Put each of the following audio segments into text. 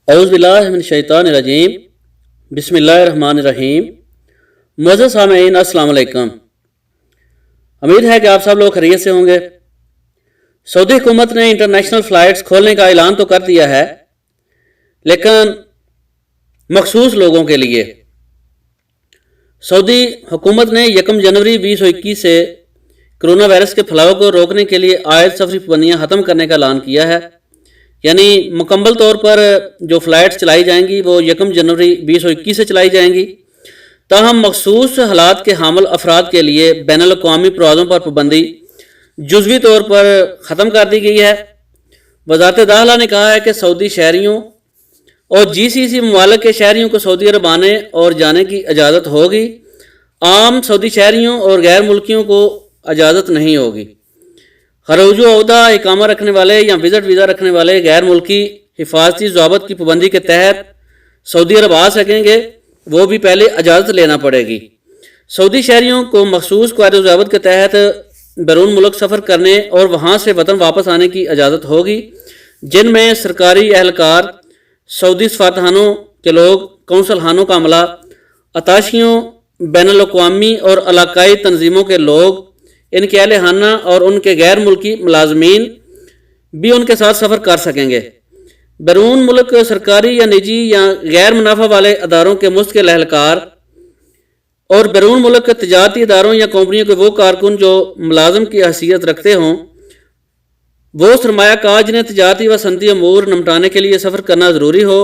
औज़ु बिल्लाहि मिनश शैतानिर रजीम। बिस्मिल्लाहिर रहमानिर रहीम। मुअज़्ज़ज़ सामीईन, अस्सलाम वालेकुम। उम्मीद है कि आप सब लोग खैरियत से होंगे। सऊदी हुकूमत ने इंटरनेशनल फ़्लाइट्स खोलने का ऐलान तो कर दिया है, लेकिन मखसूस लोगों के लिए। सऊदी हुकूमत ने 1 जनवरी 2021 से कोरोना वायरस के फैलाव को रोकने के लिए आयद सफरी पाबंदियाँ ख़त्म करने का ऐलान किया है। यानी मुकम्मल तौर पर जो फ़्लाइट्स चलाई जाएंगी वो 1 जनवरी 2021 से चलाई जाएंगी। ताहम मखसूस हालात के हामिल अफराद के लिए बैनुल अक़वामी परवाज़ों पर पाबंदी जुज़वी तौर पर ख़त्म कर दी गई है। वज़ारत दाखिला ने कहा है कि सऊदी शहरियों और GCC ममालिक के शहरियों को सऊदी अरब आने और जाने की इजाज़त होगी। आम सऊदी शहरियों और गैर मुल्कियों को इजाज़त नहीं होगी। खरूज अहदा इकामा रखने वाले या विज़िट वीज़ा रखने वाले गैर मुल्की हिफाजती ज़वाबत की पाबंदी के तहत सऊदी अरब आ सकेंगे, वो भी पहले इजाज़त लेना पड़ेगी। सऊदी शहरियों को मखसूस क़वायद ज़वाबत के तहत बैरून मुल्क सफ़र करने और वहाँ से वतन वापस आने की इजाज़त होगी, जिनमें सरकारी एहलकार, सऊदी सफारतखानों के लोग, कौंसल खानों का अमला, अताशियों, बैनुल अक़वामी और इलाकाई तंजीमों के लोग, इनके अहल खाना और उनके गैर मुल्की मुलाजमीन भी उनके साथ सफ़र कर सकेंगे। बैरून मुल्क सरकारी या निजी या गैर मुनाफा वाले अदारों के मुस्तकिल एहलकार और बैरून मुल्क तजारती इदारों या कंपनियों के वो कारकुन जो मुलाजम की हैसियत रखते हों, वो सरमायाकार जिन्हें तजारती व सनती अमूर निपटाने के लिए सफ़र करना ज़रूरी हो,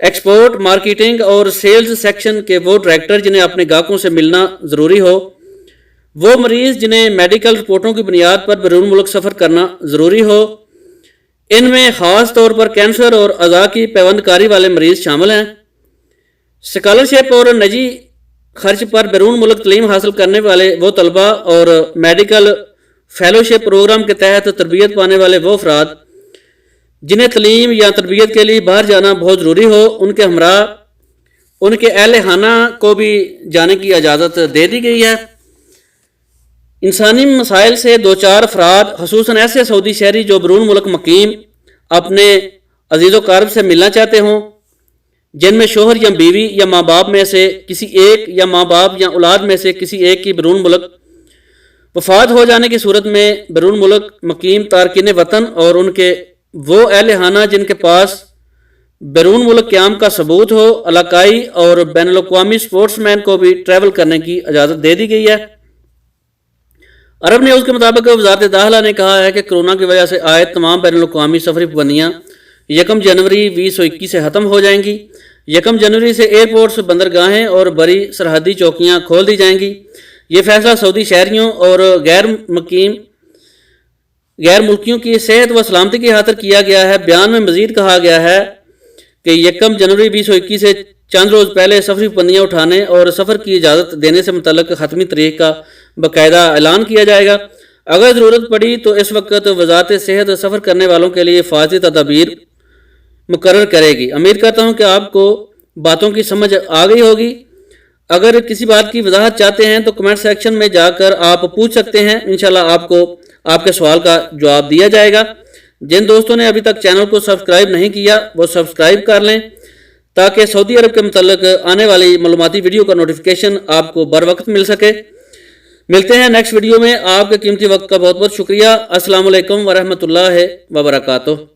एक्सपोर्ट, मार्केटिंग और सेल्स सेक्शन के वो डायरेक्टर जिन्हें अपने ग्राहकों से मिलना ज़रूरी हो, वो मरीज़ जिन्हें मेडिकल रिपोर्टों की बुनियाद पर बैरून मुल्क सफ़र करना ज़रूरी हो। इनमें ख़ास तौर पर कैंसर और अज़ा की पैबंदकारी वाले मरीज़ शामिल हैं। स्कॉलरशिप और निजी खर्च पर बैरून मुल्क तलीम हासिल करने वाले वो तलबा और मेडिकल फेलोशिप प्रोग्राम के तहत तरबियत पाने वाले वो अफराद जिन्हें तलीम या तरबियत के लिए बाहर जाना बहुत ज़रूरी हो, उनके हमरा उनके अहल खाना को भी जाने की इजाज़त दे दी गई है। इंसानी मसाइल से दो चार अफराद, ख़ुसूसन ऐसे सऊदी शहरी जो बैरून मुल्क मकीम अपने अजीज़ व क़रीब से मिलना चाहते हों, जिनमें शोहर या बीवी या माँ बाप में से किसी एक या माँ बाप या औलाद में से किसी एक की बैरून मुल्क वफ़ात हो जाने की सूरत में बैरून मुल्क मकीम तारकीन वतन और उनके वो अहल खाना जिनके पास बैरून मुल्क क़याम का सबूत हो, इलाकाई और बैनुल अक़वामी स्पोर्ट्समैन को भी ट्रैवल करने की इजाज़त दे दी गई है। अरब न्यूज़ के मुताबिक वज़ारत दाखिला ने कहा है कि कोरोना की वजह से आयद तमाम बैनुल अक़वामी सफरी पाबंदियाँ 1 जनवरी 2021 से ख़त्म हो जाएंगी। 1 जनवरी से एयरपोर्ट्स, बंदरगाहें और बड़ी सरहदी चौकियाँ खोल दी जाएंगी। ये फैसला सऊदी शहरियों और गैर मुल्कियों की सेहत व सलामती की खातिर किया गया है। बयान में मज़ीद कहा गया है कि 1 जनवरी 2021 से चंद रोज़ पहले सफरी पाबंदियाँ उठाने और सफ़र की इजाज़त देने से मुतल्लिक़ ख़त्मी तारीख का बाकायदा ऐलान किया जाएगा। अगर ज़रूरत पड़ी तो इस वक्त वज़ारत सेहत सफ़र करने वालों के लिए हिफाजती तदाबीर मुकर्रर करेगी। उम्मीद करता हूँ कि आपको बातों की समझ आ गई होगी। अगर किसी बात की वजाहत चाहते हैं तो कमेंट सेक्शन में जाकर आप पूछ सकते हैं। इंशाल्लाह आपको आपके सवाल का जवाब दिया जाएगा। जिन दोस्तों ने अभी तक चैनल को सब्सक्राइब नहीं किया वो सब्सक्राइब कर लें ताकि सऊदी अरब के मुतल्लिक़ आने वाली मालूमाती वीडियो का नोटिफिकेशन आपको बर वक्त मिल सके। मिलते हैं नेक्स्ट वीडियो में। आपके कीमती वक्त का बहुत बहुत शुक्रिया। अस्सलाम वालेकुम व रहमतुल्लाहि व बरकातुहू।